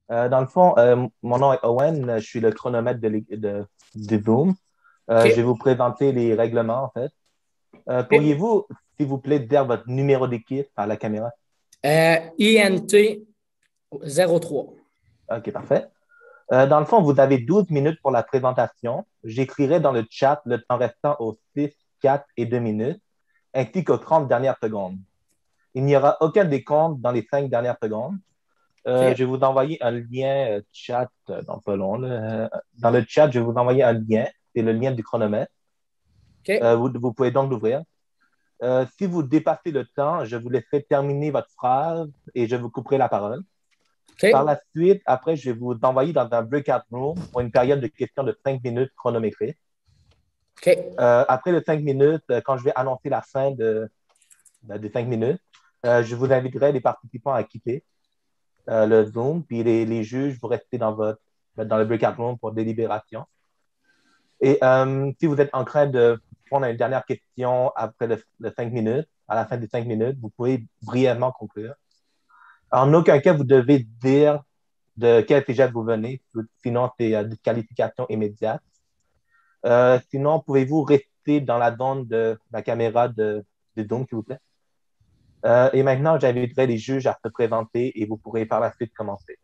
Dans le fond, mon nom est Owen, je suis le chronomètre de Zoom. Je vais OK. vous présenter les règlements, en fait. OK. Pourriez-vous, s'il vous plaît, dire votre numéro d'équipe à la caméra? INT 03. OK, parfait. Dans le fond, vous avez 12 minutes pour la présentation. J'écrirai dans le chat le temps restant aux 6, 4 et 2 minutes, ainsi qu'aux 30 dernières secondes. Il n'y aura aucun décompte dans les 5 dernières secondes. Je OK. vais vous envoyer un lien chat dans pas long. Là. Dans le chat, je vais vous envoyer un lien. C'est le lien du chronomètre. OK. Vous pouvez donc l'ouvrir. Si vous dépassez le temps, je vous laisserai terminer votre phrase et je vous couperai la parole. Par OK. la suite, après, je vais vous envoyer dans un breakout room pour une période de questions de 5 minutes chronométrée. OK. Après les 5 minutes, quand je vais annoncer la fin des 5 minutes, je vous inviterai les participants à quitter le Zoom, puis les juges, vous restez dans le breakout room pour délibération. Et si vous êtes en train de prendre une dernière question après les 5 minutes, à la fin des 5 minutes, vous pouvez brièvement conclure. En aucun cas, vous devez dire de quel cégep vous venez, sinon c'est disqualification immédiate. Sinon, pouvez-vous rester dans la zone de la caméra de Zoom, s'il vous plaît? Et maintenant, j'inviterai les juges à se présenter et vous pourrez par la suite commencer.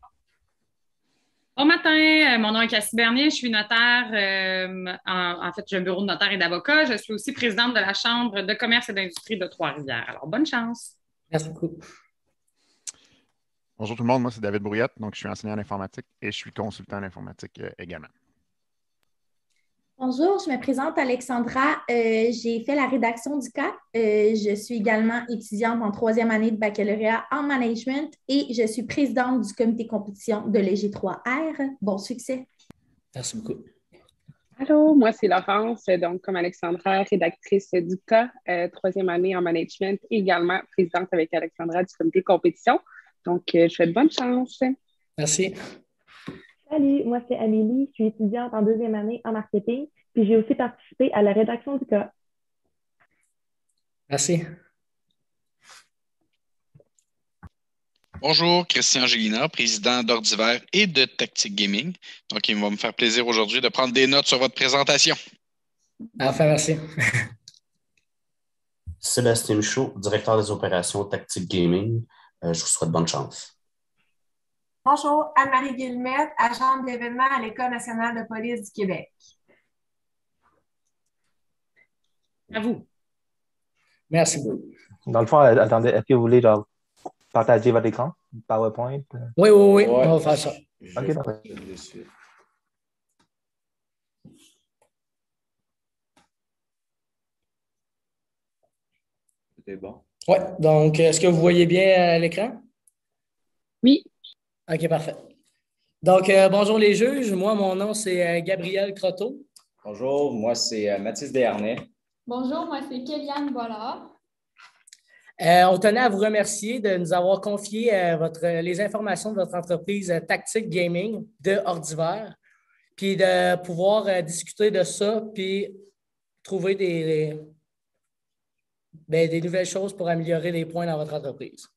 Bon matin, mon nom est Cassie Bernier, je suis notaire. En fait, j'ai un bureau de notaire et d'avocat. Je suis aussi présidente de la Chambre de commerce et d'industrie de Trois-Rivières. Alors, bonne chance. Merci beaucoup. Bonjour tout le monde, moi c'est David Brouillette, donc je suis enseignant en informatique et je suis consultant en informatique également. Bonjour, je me présente Alexandra. J'ai fait la rédaction du cas. Je suis également étudiante en troisième année de baccalauréat en management et je suis présidente du comité compétition de l'EG3R. Bon succès. Merci beaucoup. Allô, moi c'est Laurence, donc comme Alexandra, rédactrice du cas, troisième année en management, également présidente avec Alexandra du comité compétition. Donc, je souhaite bonne chance. Merci. Salut, moi c'est Amélie, je suis étudiante en deuxième année en marketing, puis j'ai aussi participé à la rédaction du cas. Merci. Bonjour, Christian Gélina, président d'Ordiver et de Tactique Gaming. Donc, il va me faire plaisir aujourd'hui de prendre des notes sur votre présentation. Enfin, merci. Sébastien Michaud, directeur des opérations Tactique Gaming. Je vous souhaite bonne chance. Bonjour, Anne-Marie Guillemette, agente d'événements à l'École nationale de police du Québec. À vous. Merci beaucoup. Dans le fond, attendez, est-ce que vous voulez partager votre écran, PowerPoint? Oui, ouais. On va faire ça. OK, parfait. C'est bon. Oui, donc est-ce que vous voyez bien l'écran? Oui. OK, parfait. Donc, bonjour les juges. Moi, mon nom, c'est Gabriel Croteau. Bonjour, moi, c'est Mathis Desharnais. Bonjour, moi, c'est Kéliane Bollard. On tenait à vous remercier de nous avoir confié les informations de votre entreprise Tactique Gaming de Ordiver, puis de pouvoir discuter de ça, puis trouver des nouvelles choses pour améliorer les points dans votre entreprise.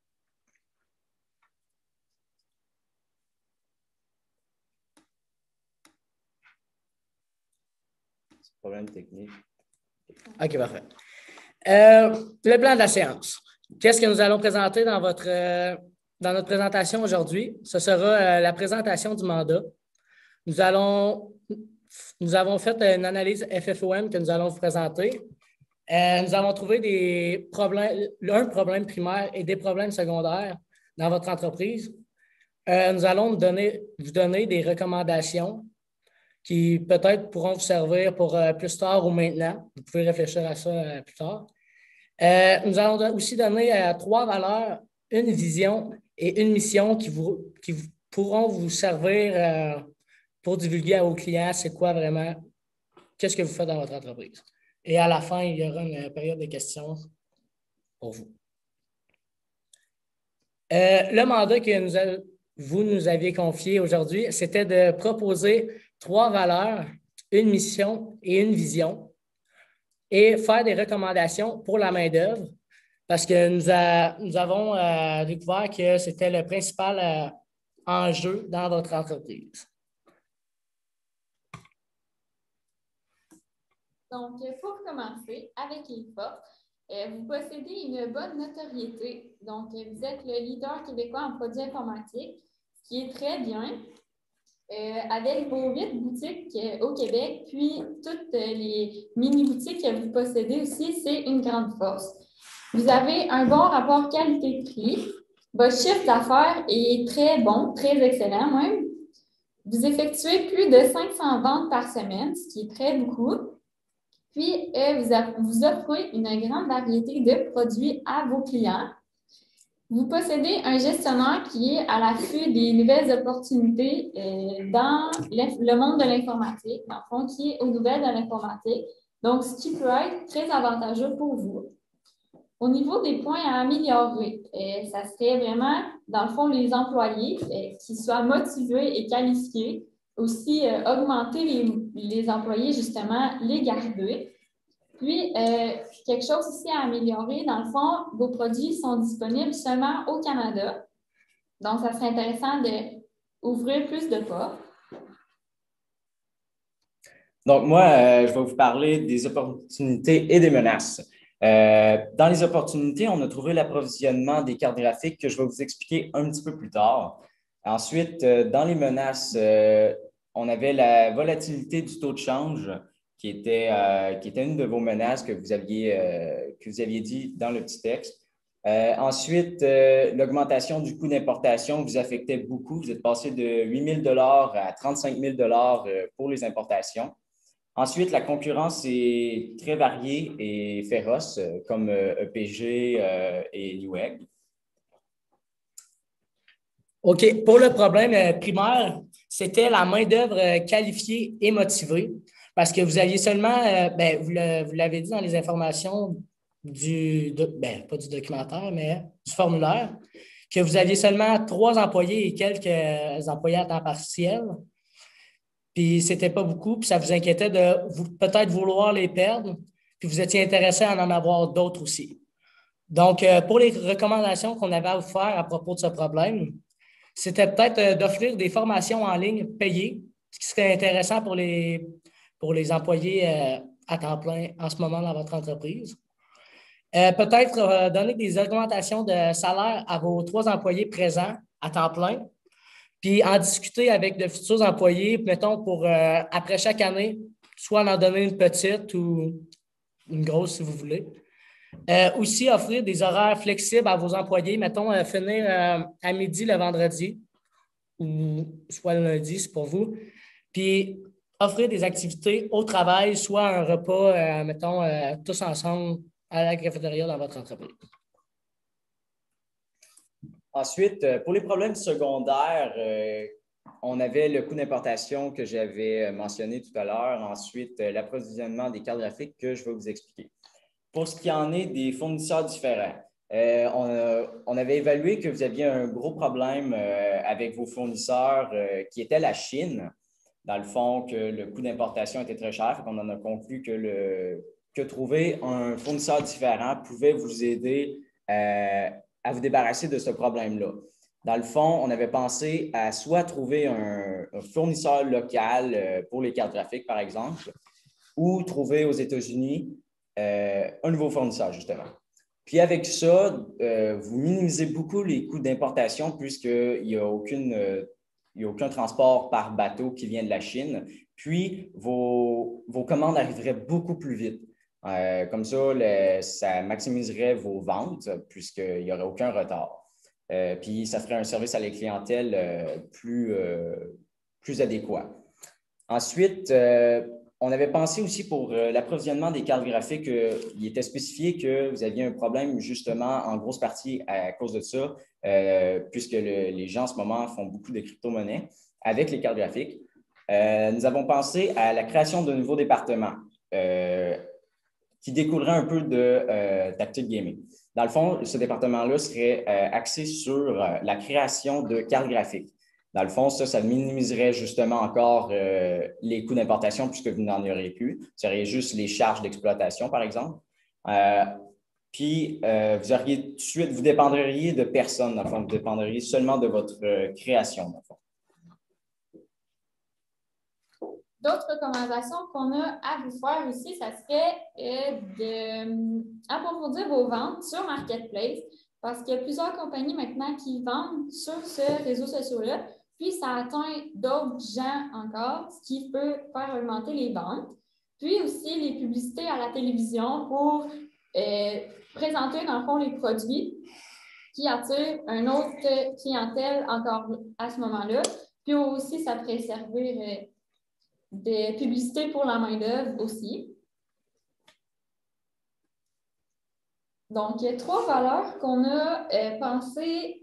Problème technique. OK, parfait. Le plan de la séance. Qu'est-ce que nous allons présenter dans notre présentation aujourd'hui? Ce sera la présentation du mandat. Nous avons fait une analyse FFOM que nous allons vous présenter. Nous avons trouvé un problème primaire et des problèmes secondaires dans votre entreprise. Nous allons vous donner des recommandations qui peut-être pourront vous servir pour plus tard ou maintenant. Vous pouvez réfléchir à ça plus tard. Nous allons aussi donner 3 valeurs, une vision et une mission qui pourront vous servir pour divulguer à vos clients c'est quoi vraiment, qu'est-ce que vous faites dans votre entreprise. Et à la fin, il y aura une période de questions pour vous. Le mandat que vous nous aviez confié aujourd'hui, c'était de proposer 3 valeurs, une mission et une vision, et faire des recommandations pour la main-d'œuvre, parce que nous avons découvert que c'était le principal en jeu dans votre entreprise? Donc, pour commencer, avec Ilfa, vous possédez une bonne notoriété. Donc, vous êtes le leader québécois en produits informatiques, ce qui est très bien. Avec vos 8 boutiques au Québec, puis toutes les mini-boutiques que vous possédez aussi, c'est une grande force. Vous avez un bon rapport qualité-prix. Votre chiffre d'affaires est très bon, très excellent même. Vous effectuez plus de 500 ventes par semaine, ce qui est très beaucoup. Puis, vous offrez une grande variété de produits à vos clients. Vous possédez un gestionnaire qui est à l'affût des nouvelles opportunités dans le monde de l'informatique, dans le fond, qui est aux nouvelles de l'informatique. Donc, ce qui peut être très avantageux pour vous. Au niveau des points à améliorer, ça serait vraiment, dans le fond, les employés qui soient motivés et qualifiés. Aussi, augmenter les employés, justement, les garder. Puis, quelque chose aussi à améliorer, dans le fond, vos produits sont disponibles seulement au Canada. Donc, ça serait intéressant d'ouvrir plus de portes. Donc, moi, je vais vous parler des opportunités et des menaces. Dans les opportunités, on a trouvé l'approvisionnement des cartes graphiques que je vais vous expliquer un petit peu plus tard. Ensuite, dans les menaces, on avait la volatilité du taux de change qui était une de vos menaces que vous aviez dit dans le petit texte. Ensuite, l'augmentation du coût d'importation vous affectait beaucoup. Vous êtes passé de 8 000 à 35 000 pour les importations. Ensuite, la concurrence est très variée et féroce, comme EPG et Newegg. OK. Pour le problème primaire, c'était la main-d'œuvre qualifiée et motivée. Parce que vous aviez seulement, vous l'avez dit dans les informations pas du documentaire, mais du formulaire, que vous aviez seulement 3 employés et quelques employés à temps partiel. Puis c'était pas beaucoup, puis ça vous inquiétait de peut-être vouloir les perdre, puis vous étiez intéressé à en avoir d'autres aussi. Donc, pour les recommandations qu'on avait à vous faire à propos de ce problème, c'était peut-être d'offrir des formations en ligne payées, ce qui serait intéressant pour les employés à temps plein en ce moment dans votre entreprise. Peut-être donner des augmentations de salaire à vos 3 employés présents à temps plein, puis en discuter avec de futurs employés, mettons, pour après chaque année, soit en donner une petite ou une grosse si vous voulez. Aussi, offrir des horaires flexibles à vos employés, mettons, finir à midi le vendredi ou soit le lundi, c'est pour vous. Puis, offrir des activités au travail, soit un repas, mettons, tous ensemble à la cafétéria dans votre entreprise. Ensuite, pour les problèmes secondaires, on avait le coût d'importation que j'avais mentionné tout à l'heure. Ensuite, l'approvisionnement des cartes graphiques que je vais vous expliquer. Pour ce qui en est des fournisseurs différents, on avait évalué que vous aviez un gros problème avec vos fournisseurs qui était la Chine. Dans le fond, que le coût d'importation était très cher. On en a conclu que trouver un fournisseur différent pouvait vous aider à vous débarrasser de ce problème-là. Dans le fond, on avait pensé à soit trouver un fournisseur local pour les cartes graphiques, par exemple, ou trouver aux États-Unis un nouveau fournisseur, justement. Puis avec ça, vous minimisez beaucoup les coûts d'importation puisqu'il n'y a aucun transport par bateau qui vient de la Chine. Puis, vos commandes arriveraient beaucoup plus vite. Comme ça, ça maximiserait vos ventes puisqu'il n'y aurait aucun retard. Puis, ça ferait un service à la clientèle plus adéquat. Ensuite, on avait pensé aussi pour l'approvisionnement des cartes graphiques, il était spécifié que vous aviez un problème justement en grosse partie à cause de ça, puisque les gens en ce moment font beaucoup de crypto-monnaies avec les cartes graphiques. Nous avons pensé à la création de nouveaux départements qui découleraient un peu de Tactic Gaming. Dans le fond, ce département-là serait axé sur la création de cartes graphiques. Dans le fond, ça minimiserait justement encore les coûts d'importation puisque vous n'en auriez plus. Ce serait juste les charges d'exploitation, par exemple. Puis, vous auriez tout de suite, vous dépendriez de personne, dans le fond. Vous dépendriez seulement de votre création, dans le fond. D'autres recommandations qu'on a à vous faire aussi, ça serait d'approfondir vos ventes sur Marketplace parce qu'il y a plusieurs compagnies maintenant qui vendent sur ce réseau social-là, puis ça atteint d'autres gens encore, ce qui peut faire augmenter les ventes. Puis aussi les publicités à la télévision pour présenter dans le fond les produits qui attirent une autre clientèle encore à ce moment-là. Puis aussi, ça pourrait servir des publicités pour la main-d'œuvre aussi. Donc, il y a 3 valeurs qu'on a pensées,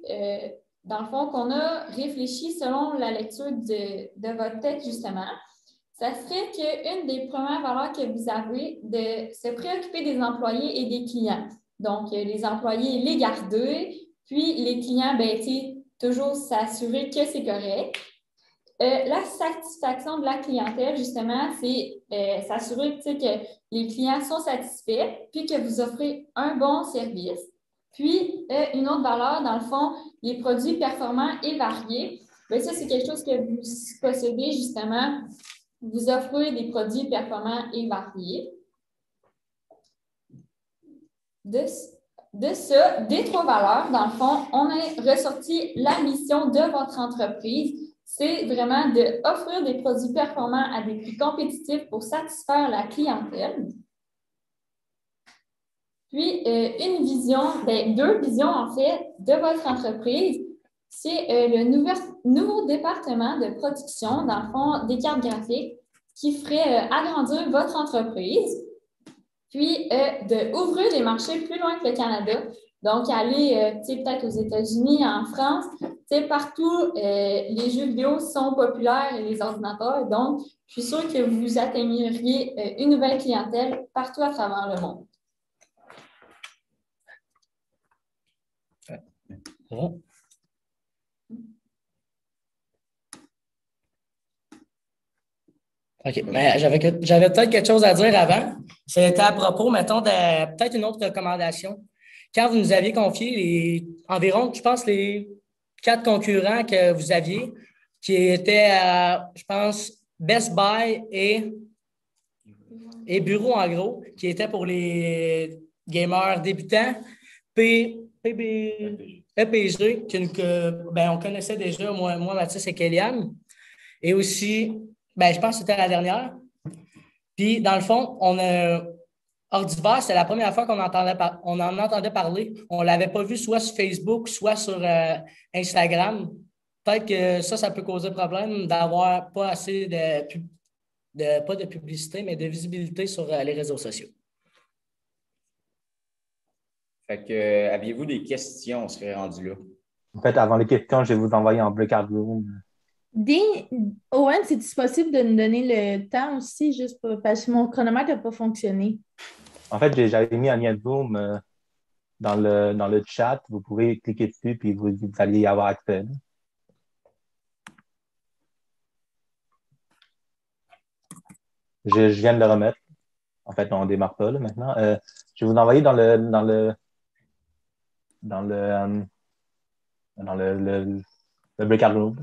dans le fond, qu'on a réfléchi selon la lecture de votre texte, justement. Ça serait qu'une des premières valeurs que vous avez, de se préoccuper des employés et des clients. Donc, les employés, les garder, puis les clients, ben, toujours s'assurer que c'est correct. La satisfaction de la clientèle, justement, c'est s'assurer que les clients sont satisfaits, puis que vous offrez un bon service. Puis, une autre valeur, dans le fond, les produits performants et variés. Bien, ça, c'est quelque chose que vous possédez, justement. Vous offrez des produits performants et variés. Des 3 valeurs, dans le fond, on a ressorti la mission de votre entreprise. C'est vraiment d'offrir des produits performants à des prix compétitifs pour satisfaire la clientèle. Puis, une vision, 2 visions en fait de votre entreprise. C'est le nouveau département de production, dans le fond, des cartes graphiques qui ferait agrandir votre entreprise. Puis, d'ouvrir des marchés plus loin que le Canada. Donc, aller peut-être aux États-Unis, en France, partout, les jeux vidéo sont populaires et les ordinateurs. Donc, je suis sûre que vous atteigneriez une nouvelle clientèle partout à travers le monde. OK. Mais j'avais peut-être quelque chose à dire avant. C'était à propos, mettons, de peut-être une autre recommandation. Quand vous nous aviez confié environ, je pense, les 4 concurrents que vous aviez, qui étaient, je pense, Best Buy et Bureau, en gros, qui étaient pour les gamers débutants, EPG, on connaissait déjà, moi, Mathis et Kéliane. Et aussi, je pense que c'était la dernière. Puis, dans le fond, Ordivar, c'est la première fois qu'on en entendait parler. On ne l'avait pas vu soit sur Facebook, soit sur Instagram. Peut-être que ça peut causer problème d'avoir pas assez pas de publicité, mais de visibilité sur les réseaux sociaux. Fait que, aviez-vous des questions? On serait rendu là. En fait, avant les questions, je vais vous envoyer en breakout room. Owen, c'est-tu possible de nous donner le temps aussi, juste parce que mon chronomètre n'a pas fonctionné? En fait, j'avais mis un lien de Zoom dans le chat. Vous pouvez cliquer dessus, puis vous allez y avoir accès. Je viens de le remettre. En fait, on ne démarre pas là, maintenant. Je vais vous envoyer dans le breakout room.